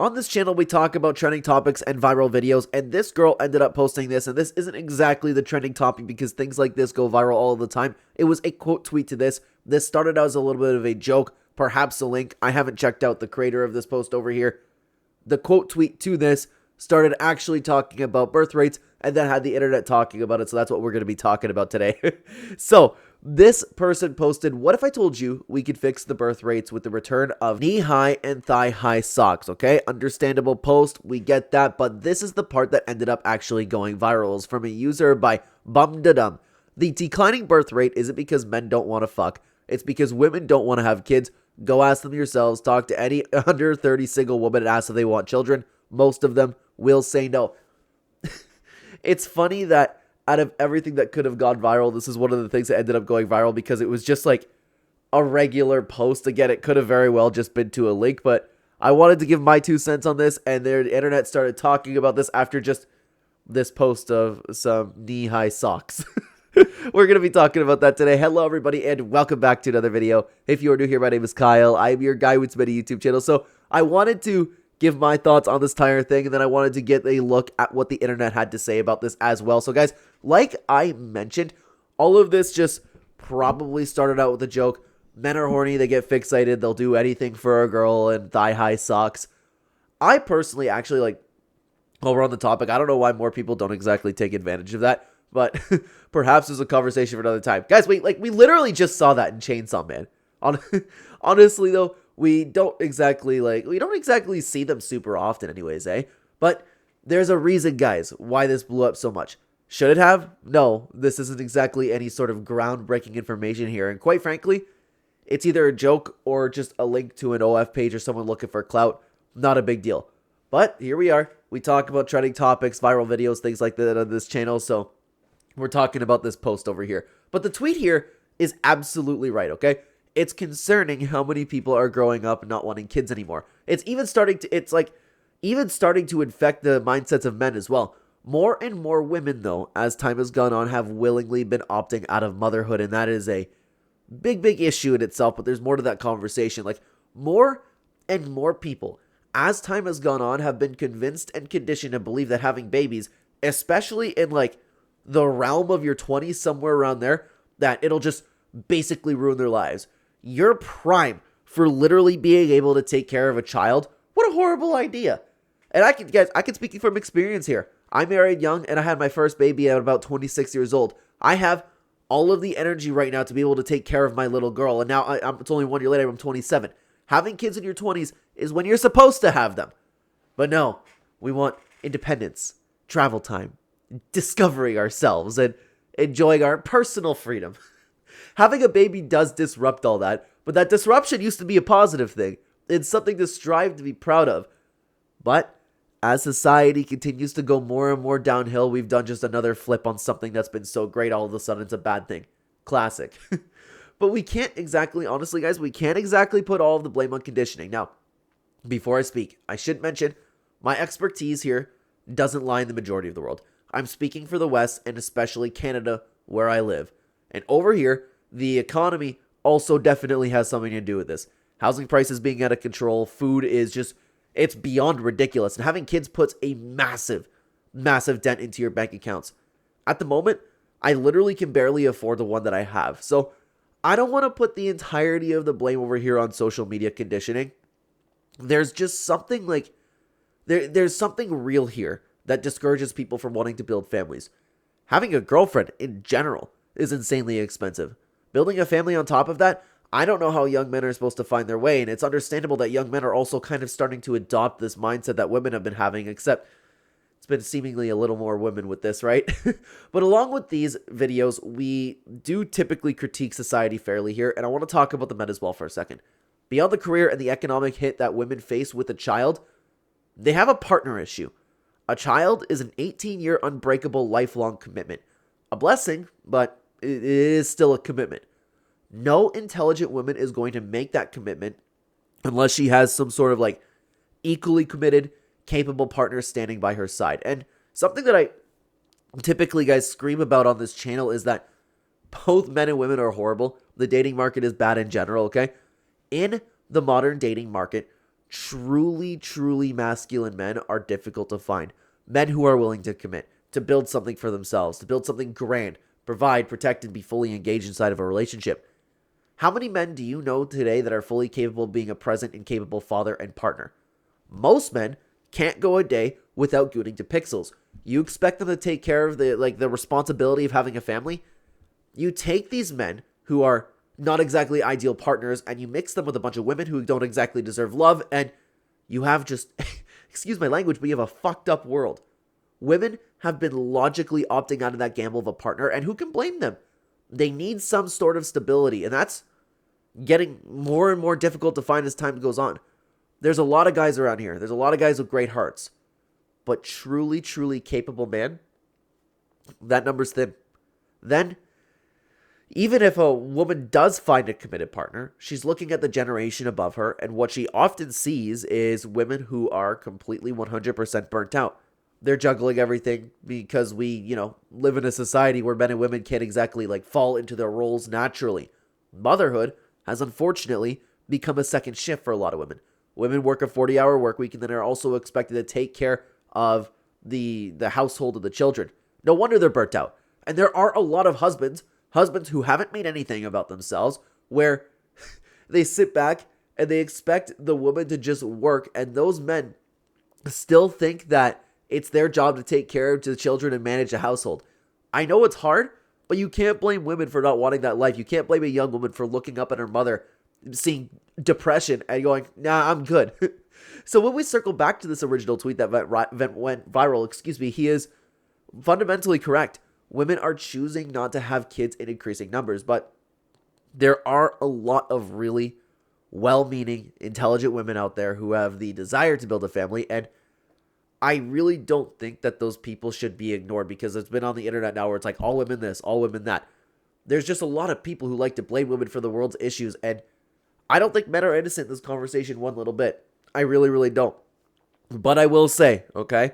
On this channel, we talk about trending topics and viral videos, and this girl ended up posting this, and this isn't exactly the trending topic because things like this go viral all the time. It was a quote tweet to this. This started out as a little bit of a joke, perhaps a link. I haven't checked out the creator of this post over here. The quote tweet to this started actually talking about birth rates and then had the internet talking about it, so that's what we're going to be talking about today. So, this person posted, what if I told you we could fix the birth rates with the return of knee-high and thigh-high socks, okay? Understandable post, we get that, but this is the part that ended up actually going viral. It's from a user by Bumdadum. The declining birth rate isn't because men don't want to fuck, it's because women don't want to have kids. Go ask them yourselves, talk to any under 30 single woman and ask if they want children. Most of them will say no. It's funny that out of everything that could have gone viral, this is one of the things that ended up going viral because it was just like a regular post. Again, it could have very well just been to a link, but I wanted to give my 2 cents on this, and the internet started talking about this after just this post of some knee-high socks. We're going to be talking about that today. Hello, everybody, and welcome back to another video. If you are new here, my name is Kyle. I'm your guy with many YouTube channels, so I wanted to give my thoughts on this entire thing, and then I wanted to get a look at what the internet had to say about this as well. So guys, like I mentioned, all of this just probably started out with a joke. Men are horny, they get fixated, they'll do anything for a girl and thigh-high socks. I personally actually like, while we're on the topic, I don't know why more people don't exactly take advantage of that, but perhaps there's a conversation for another time. Guys, we literally just saw that in Chainsaw Man. Honestly though, we don't exactly see them super often anyways, eh? But there's a reason, guys, why this blew up so much. Should it have? No, this isn't exactly any sort of groundbreaking information here. And quite frankly, it's either a joke or just a link to an OF page or someone looking for clout. Not a big deal. But here we are. We talk about trending topics, viral videos, things like that on this channel. So we're talking about this post over here. But the tweet here is absolutely right, okay? It's concerning how many people are growing up not wanting kids anymore. It's starting to infect the mindsets of men as well. More and more women, though, as time has gone on, have willingly been opting out of motherhood, and that is a big issue in itself, but there's more to that conversation. Like, more and more people, as time has gone on, have been convinced and conditioned to believe that having babies, especially in, like, the realm of your 20s, somewhere around there, that it'll just basically ruin their lives. You're prime for literally being able to take care of a child. What a horrible idea. And I can speak from experience here. I married young and I had my first baby at about 26 years old. I have all of the energy right now to be able to take care of my little girl. And now it's only 1 year later, I'm 27. Having kids in your 20s is when you're supposed to have them. But no, we want independence, travel time, discovering ourselves, and enjoying our personal freedom. Having a baby does disrupt all that, but that disruption used to be a positive thing. It's something to strive to be proud of. But as society continues to go more and more downhill, we've done just another flip on something that's been so great. All of a sudden, it's a bad thing. Classic. But we can't exactly, honestly, guys, we can't exactly put all of the blame on conditioning. Now, before I speak, I should mention my expertise here doesn't lie in the majority of the world. I'm speaking for the West and especially Canada, where I live. And over here, the economy also definitely has something to do with this. Housing prices being out of control, food is just, it's beyond ridiculous. And having kids puts a massive dent into your bank accounts. At the moment, I literally can barely afford the one that I have. So I don't want to put the entirety of the blame over here on social media conditioning. There's just something like, there's something real here that discourages people from wanting to build families. Having a girlfriend in general is insanely expensive. Building a family on top of that, I don't know how young men are supposed to find their way, and it's understandable that young men are also kind of starting to adopt this mindset that women have been having, except it's been seemingly a little more women with this, right? But along with these videos, we do typically critique society fairly here, and I want to talk about the men as well for a second. Beyond the career and the economic hit that women face with a child, they have a partner issue. A child is an 18-year unbreakable lifelong commitment. A blessing, but it is still a commitment. No intelligent woman is going to make that commitment unless she has some sort of like equally committed, capable partner standing by her side. And something that I typically, guys, scream about on this channel is that both men and women are horrible. The dating market is bad in general, okay? In the modern dating market, truly masculine men are difficult to find. Men who are willing to commit, to build something for themselves, to build something grand, provide, protect, and be fully engaged inside of a relationship. How many men do you know today that are fully capable of being a present and capable father and partner? Most men can't go a day without gooning to pixels. You expect them to take care of the responsibility of having a family? You take these men who are not exactly ideal partners and you mix them with a bunch of women who don't exactly deserve love, and you have just, excuse my language, but you have a fucked up world. Women have been logically opting out of that gamble of a partner, and who can blame them? They need some sort of stability, and that's getting more and more difficult to find as time goes on. There's a lot of guys around here. There's a lot of guys with great hearts. But truly capable man, that number's thin. Then, even if a woman does find a committed partner, she's looking at the generation above her, and what she often sees is women who are completely 100% burnt out. They're juggling everything because we, live in a society where men and women can't exactly fall into their roles naturally. Motherhood has unfortunately become a second shift for a lot of women. Women work a 40-hour work week and then are also expected to take care of the household of the children. No wonder they're burnt out. And there are a lot of husbands who haven't made anything about themselves, where they sit back and they expect the woman to just work, and those men still think that it's their job to take care of the children and manage a household. I know it's hard, but you can't blame women for not wanting that life. You can't blame a young woman for looking up at her mother, seeing depression, and going, nah, I'm good. So when we circle back to this original tweet that went viral, he is fundamentally correct. Women are choosing not to have kids in increasing numbers, but there are a lot of really well-meaning, intelligent women out there who have the desire to build a family, and I really don't think that those people should be ignored, because it's been on the internet now where it's like all women this, all women that. There's just a lot of people who like to blame women for the world's issues, and I don't think men are innocent in this conversation one little bit. I really don't. But I will say, okay,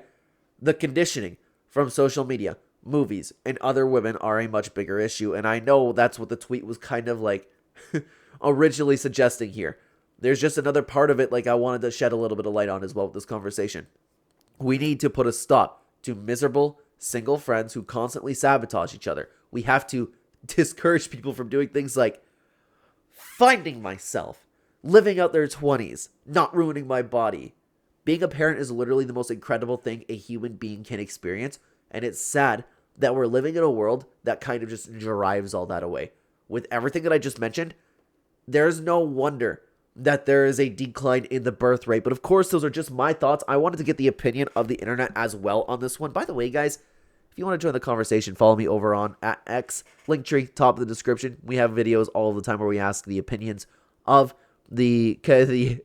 the conditioning from social media, movies, and other women are a much bigger issue, and I know that's what the tweet was kind of originally suggesting here. There's just another part of it I wanted to shed a little bit of light on as well with this conversation. We need to put a stop to miserable single friends who constantly sabotage each other. We have to discourage people from doing things like finding myself, living out their 20s, not ruining my body. Being a parent is literally the most incredible thing a human being can experience, and it's sad that we're living in a world that kind of just drives all that away. With everything that I just mentioned, there's no wonder that there is a decline in the birth rate. But of course, those are just my thoughts. I wanted to get the opinion of the internet as well on this one. By the way, guys, if you want to join the conversation, follow me over on @X, Linktree, top of the description. We have videos all the time where we ask the opinions of the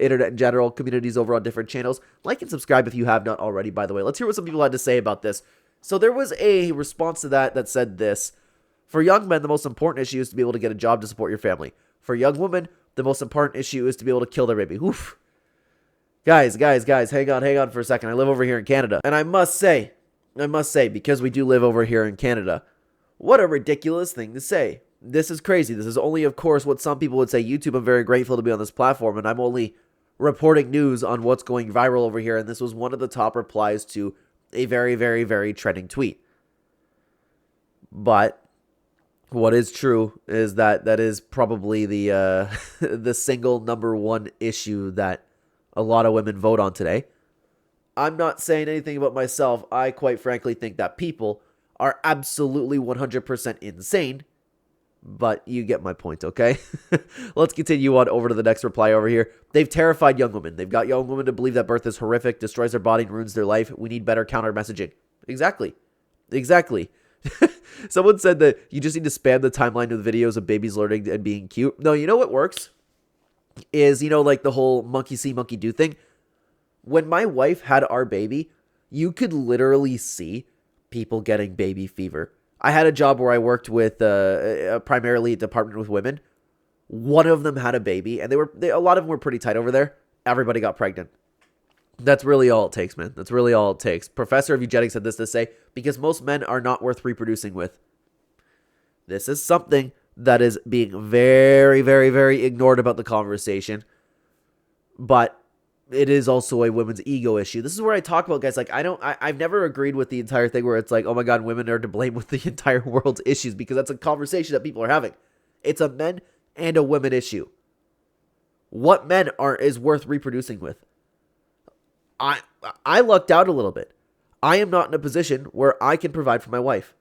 internet in general, communities over on different channels. Like and subscribe if you have not already, by the way. Let's hear what some people had to say about this. So there was a response to that said this: for young men, the most important issue is to be able to get a job to support your family. For young women, the most important issue is to be able to kill their baby. Oof. Guys, hang on for a second. I live over here in Canada, and I must say, because we do live over here in Canada, what a ridiculous thing to say. This is crazy. This is only, of course, what some people would say YouTube. I'm very grateful to be on this platform, and I'm only reporting news on what's going viral over here, and this was one of the top replies to a very trending tweet. But what is true is that is probably the the single number one issue that a lot of women vote on today. I'm not saying anything about myself. I quite frankly think that people are absolutely 100% insane, but you get my point, okay? Let's continue on over to the next reply over here. They've terrified young women. They've got young women to believe that birth is horrific, destroys their body, and ruins their life. We need better counter messaging. Exactly. Someone said that you just need to spam the timeline with videos of babies learning and being cute. No, you know what works? Is, the whole monkey see, monkey do thing. When my wife had our baby, you could literally see people getting baby fever. I had a job where I worked with primarily a department with women. One of them had a baby, and a lot of them were pretty tight over there. Everybody got pregnant. That's really all it takes, man. That's really all it takes. Professor of eugenics had this to say: because most men are not worth reproducing with. This is something that is being very ignored about the conversation. But it is also a women's ego issue. This is where I talk about, guys, like, I've never agreed with the entire thing where it's like, oh my god, women are to blame with the entire world's issues, because that's a conversation that people are having. It's a men and a women issue. What men is worth reproducing with? I lucked out a little bit. I am not in a position where I can provide for my wife.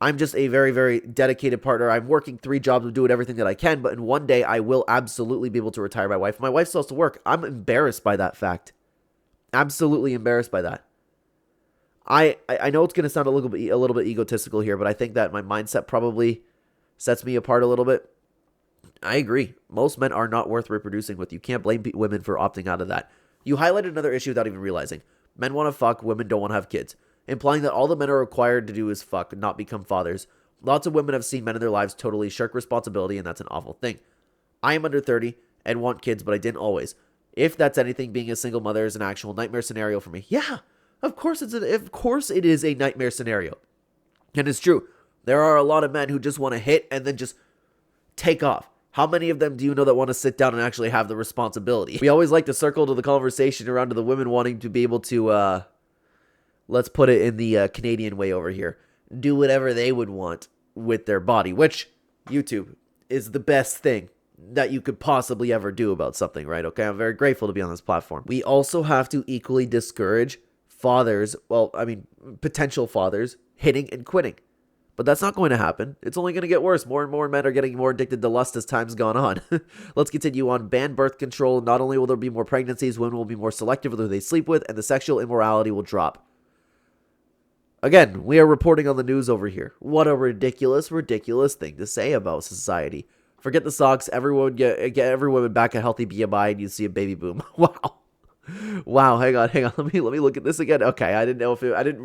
I'm just a very, very dedicated partner. I'm working 3 jobs and doing everything that I can, but in one day I will absolutely be able to retire my wife. My wife still has to work. I'm embarrassed by that fact. Absolutely embarrassed by that. I know it's going to sound a little bit egotistical here, but I think that my mindset probably sets me apart a little bit. I agree. Most men are not worth reproducing with. You can't blame women for opting out of that. You highlighted another issue without even realizing. Men want to fuck, women don't want to have kids, implying that all the men are required to do is fuck, not become fathers. Lots of women have seen men in their lives totally shirk responsibility, and that's an awful thing. I am under 30 and want kids, but I didn't always. If that's anything, being a single mother is an actual nightmare scenario for me. Yeah, of course it is a nightmare scenario. And it's true. There are a lot of men who just want to hit and then just take off. How many of them do you know that want to sit down and actually have the responsibility? We always like to circle to the conversation around to the women wanting to be able to, let's put it in the Canadian way over here, do whatever they would want with their body, which YouTube is the best thing that you could possibly ever do about something, right? Okay, I'm very grateful to be on this platform. We also have to equally discourage fathers, potential fathers, hitting and quitting. But that's not going to happen. It's only going to get worse. More and more men are getting more addicted to lust as time's gone on. Let's continue on. Ban birth control. Not only will there be more pregnancies, women will be more selective with who they sleep with, and the sexual immorality will drop. Again, we are reporting on the news over here. What a ridiculous, ridiculous thing to say about society. Forget the socks. Everyone get everyone back a healthy BMI, and you see a baby boom. Wow. Wow, hang on. Let me look at this again. Okay, I didn't know if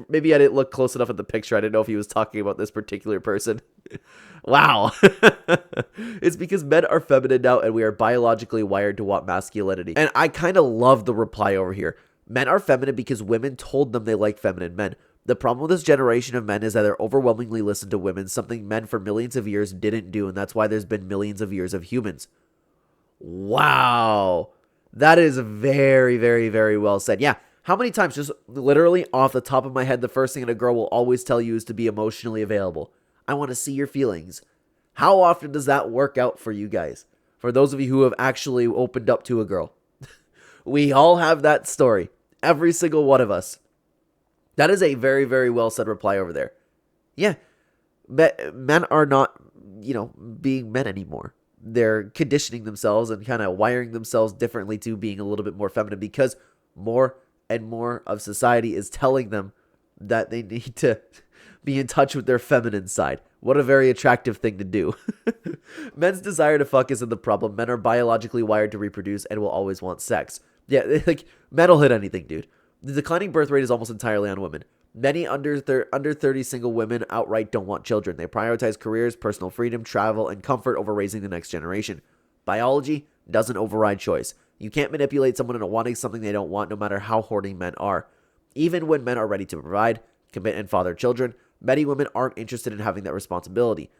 maybe I didn't look close enough at the picture. I didn't know if he was talking about this particular person. Wow. It's because men are feminine now and we are biologically wired to want masculinity. And I kind of love the reply over here. Men are feminine because women told them they like feminine men. The problem with this generation of men is that they're overwhelmingly listen to women, something men for millions of years didn't do, and that's why there's been millions of years of humans. Wow. That is very, very, very well said. Yeah, how many times, just literally off the top of my head, the first thing a girl will always tell you is to be emotionally available. I want to see your feelings. How often does that work out for you guys? For those of you who have actually opened up to a girl. We all have that story. Every single one of us. That is a very, very well said reply over there. Yeah, men are not, being men anymore. They're conditioning themselves and kind of wiring themselves differently to being a little bit more feminine because more and more of society is telling them that they need to be in touch with their feminine side. What a very attractive thing to do. Men's desire to fuck isn't the problem. Men are biologically wired to reproduce and will always want sex. Yeah, like, men will hit anything, dude. The declining birth rate is almost entirely on women. Many under 30 single women outright don't want children. They prioritize careers, personal freedom, travel, and comfort over raising the next generation. Biology doesn't override choice. You can't manipulate someone into wanting something they don't want, no matter how horny men are. Even when men are ready to provide, commit, and father children, many women aren't interested in having that responsibility.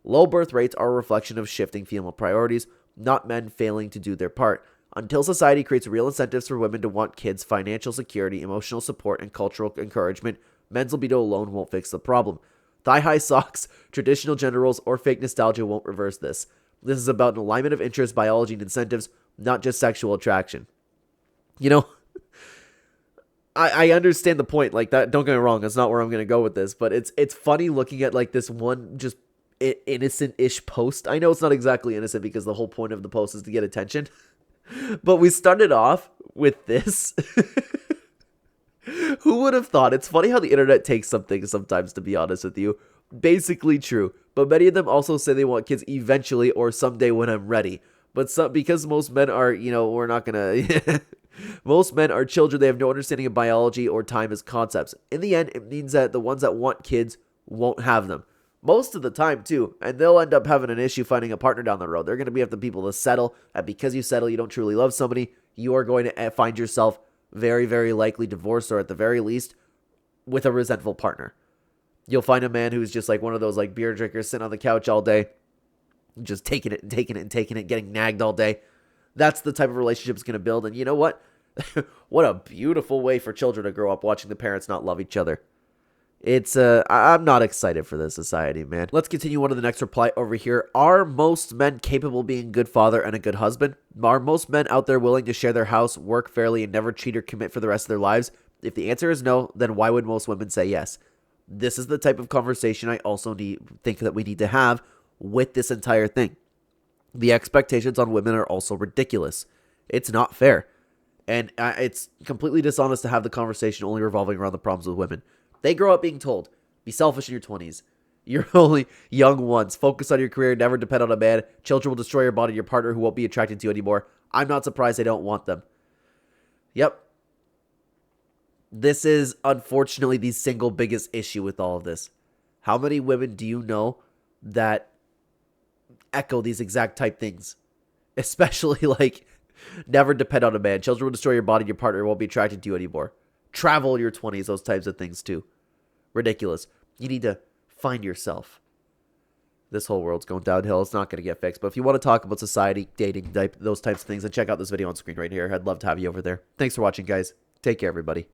Low birth rates are a reflection of shifting female priorities, not men failing to do their part. Until society creates real incentives for women to want kids, financial security, emotional support, and cultural encouragement, men's libido alone won't fix the problem. Thigh-high socks, traditional gender roles, or fake nostalgia won't reverse this. This is about an alignment of interest, biology, and incentives, not just sexual attraction. I understand the point. Like, that, don't get me wrong, that's not where I'm going to go with this, but it's funny looking at, like, this one just innocent-ish post. I know it's not exactly innocent because the whole point of the post is to get attention. But we started off with this. Who would have thought? It's funny how the internet takes some things sometimes, to be honest with you. Basically true. But many of them also say they want kids eventually or someday when I'm ready. But because most men are, we're not going to... Most men are children. They have no understanding of biology or time as concepts. In the end, it means that the ones that want kids won't have them. Most of the time, too. And they'll end up having an issue finding a partner down the road. They're going to be the people to settle. And because you settle, you don't truly love somebody. You are going to find yourself very, very likely divorced, or at the very least, with a resentful partner. You'll find a man who's just like one of those like beer drinkers sitting on the couch all day, just taking it and taking it and taking it, getting nagged all day. That's the type of relationship it's going to build. And you know what? What a beautiful way for children to grow up watching the parents not love each other. I'm not excited for this society, man. Let's continue on to the next reply over here. Are most men capable of being a good father and a good husband? Are most men out there willing to share their house, work fairly, and never cheat or commit for the rest of their lives? If the answer is no, then why would most women say yes? This is the type of conversation I also think that we need to have with this entire thing. The expectations on women are also ridiculous. It's not fair. And it's completely dishonest to have the conversation only revolving around the problems with women. They grow up being told, be selfish in your 20s. You're only young once. Focus on your career. Never depend on a man. Children will destroy your body, your partner who won't be attracted to you anymore. I'm not surprised they don't want them. Yep. This is, unfortunately, the single biggest issue with all of this. How many women do you know that echo these exact type things? Especially, like, never depend on a man. Children will destroy your body, your partner won't be attracted to you anymore. Travel in your 20s, those types of things too. Ridiculous. You need to find yourself. This whole world's going downhill. It's not going to get fixed. But if you want to talk about society, dating, those types of things, then check out this video on screen right here. I'd love to have you over there. Thanks for watching, guys. Take care, everybody.